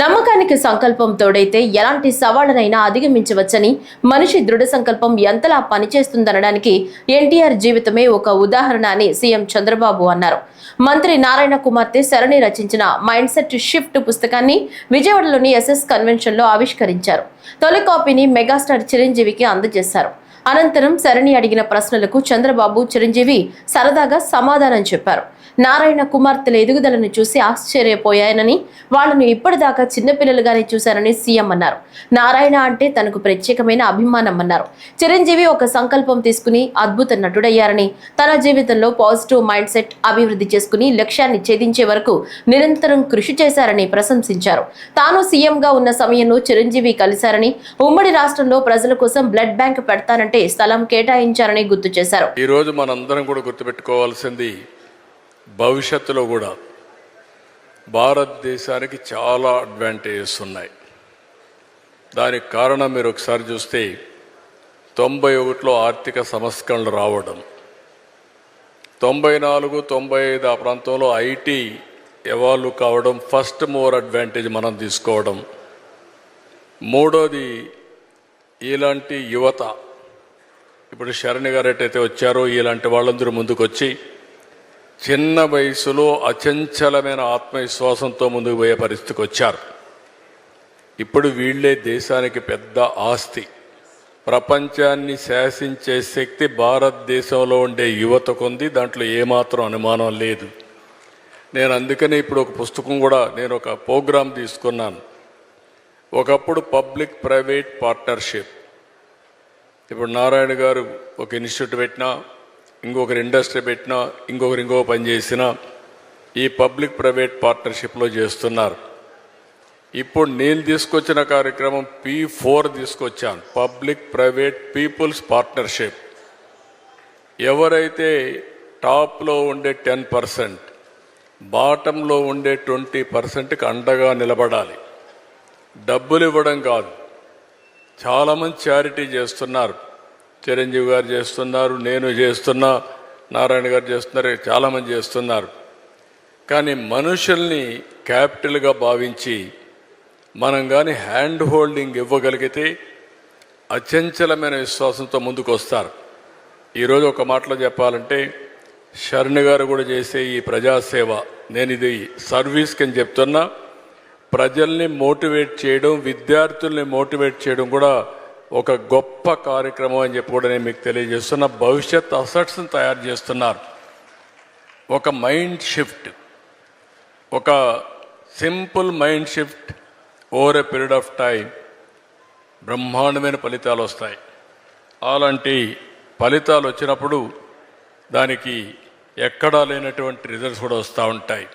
నమ్మకానికి సంకల్పం తోడైతే ఎలాంటి సవాళ్లనైనా అధిగమించవచ్చని, మనిషి దృఢ సంకల్పం ఎంతలా పనిచేస్తుందనడానికి ఎన్టీఆర్ జీవితమే ఒక ఉదాహరణ అని సీఎం చంద్రబాబు అన్నారు. మంత్రి నారాయణ కుమార్తె శరణి రచించిన మైండ్ సెట్ షిఫ్ట్ పుస్తకాన్ని విజయవాడలోని ఎస్ఎస్ కన్వెన్షన్ లో ఆవిష్కరించారు. తొలి కాపీని మెగాస్టార్ చిరంజీవికి అందజేశారు. అనంతరం శరణి అడిగిన ప్రశ్నలకు చంద్రబాబు, చిరంజీవి సరదాగా సమాధానం చెప్పారు. నారాయణ కుమార్తెల ఎదుగుదలను చూసి ఆశ్చర్యపోయానని, వాళ్లను ఇప్పటిదాకా చిన్నపిల్లలుగానే చూశారని సీఎం అన్నారు. నారాయణ అంటే తనకు ప్రత్యేకమైన అభిమానం అన్నారు. చిరంజీవి ఒక సంకల్పం తీసుకుని అద్భుత నటుడయ్యారని, తన జీవితంలో పాజిటివ్ మైండ్ సెట్ అభివృద్ధి చేసుకుని లక్ష్యాన్ని ఛేదించే వరకు నిరంతరం కృషి చేశారని ప్రశంసించారు. తాను సీఎంగా ఉన్న సమయంలో చిరంజీవి కలిశారని, ఉమ్మడి రాష్ట్రంలో ప్రజల కోసం బ్లడ్ బ్యాంక్ పెడతానంటే స్థలం కేటాయించారని గుర్తు చేశారు. ఈ రోజు మనందరం కూడా గుర్తుపెట్టుకోవాల్సింది, భవిష్యత్తులో కూడా భారతదేశానికి చాలా అడ్వాంటేజెస్ ఉన్నాయి. దానికి కారణం మీరు ఒకసారి చూస్తే 91లో ఆర్థిక సంస్కరణలు రావడం, 94, 95 ఆ ప్రాంతంలో ఐటీ ఎవాల్వ్ కావడం, ఫస్ట్ మోర్ అడ్వాంటేజ్ మనం తీసుకోవడం. మూడోది, ఇలాంటి యువత ఇప్పుడు శరణి గారు ఎట్టయితే వచ్చారో ఇలాంటి వాళ్ళందరూ ముందుకొచ్చి చిన్న వయసులో అచంచలమైన ఆత్మవిశ్వాసంతో ముందుకు పోయే పరిస్థితికి వచ్చారు. ఇప్పుడు వీళ్లే దేశానికి పెద్ద ఆస్తి. ప్రపంచాన్ని శాసించే శక్తి భారతదేశంలో ఉండే యువతకు ఉంది, దాంట్లో ఏమాత్రం అనుమానం లేదు. నేను అందుకని ఇప్పుడు ఒక పుస్తకం కూడా, నేను ఒక ప్రోగ్రాం తీసుకున్నాను. ఒకప్పుడు పబ్లిక్ ప్రైవేట్ పార్ట్నర్షిప్, ఇప్పుడు నారాయణ గారు ఒక ఇన్స్టిట్యూట్ పెట్టినా, ఇంకొకరు ఇండస్ట్రీ పెట్టినా, ఇంకో పని చేసినా ఈ పబ్లిక్ ప్రైవేట్ పార్ట్నర్షిప్లో చేస్తున్నారు. ఇప్పుడు నేను తీసుకొచ్చిన కార్యక్రమం P4 తీసుకొచ్చాను, పబ్లిక్ ప్రైవేట్ పీపుల్స్ పార్ట్నర్షిప్. ఎవరైతే టాప్లో ఉండే 10%, బాటంలో ఉండే 20%కి అండగా నిలబడాలి. డబ్బులు ఇవ్వడం కాదు. చాలామంది చారిటీ చేస్తున్నారు. చిరంజీవి గారు చేస్తున్నారు, నేను చేస్తున్నా, నారాయణ గారు చేస్తున్నారు, చాలామంది చేస్తున్నారు. కానీ మనుషుల్ని క్యాపిటల్గా భావించి మనం కానీ హ్యాండ్ హోల్డింగ్ ఇవ్వగలిగితే అచంచలమైన విశ్వాసంతో ముందుకు వస్తారు. ఈరోజు ఒక మాటలో చెప్పాలంటే, శరణి గారు కూడా చేసే ఈ ప్రజాసేవ, నేను ఇది సర్వీస్కి అని చెప్తున్నా, ప్రజల్ని మోటివేట్ చేయడం, విద్యార్థుల్ని మోటివేట్ చేయడం కూడా ఒక గొప్ప కార్యక్రమం అని చెప్పి కూడా నేను మీకు తెలియజేస్తున్నా. భవిష్యత్ అసెట్స్ని తయారు చేస్తున్నారు. ఒక మైండ్ షిఫ్ట్, ఒక simple mind shift over a period of time బ్రహ్మాండమైన ఫలితాలు వస్తాయి. అలాంటి ఫలితాలు వచ్చినప్పుడు దానికి ఎక్కడా లేనటువంటి రిజల్ట్స్ కూడా వస్తూ ఉంటాయి.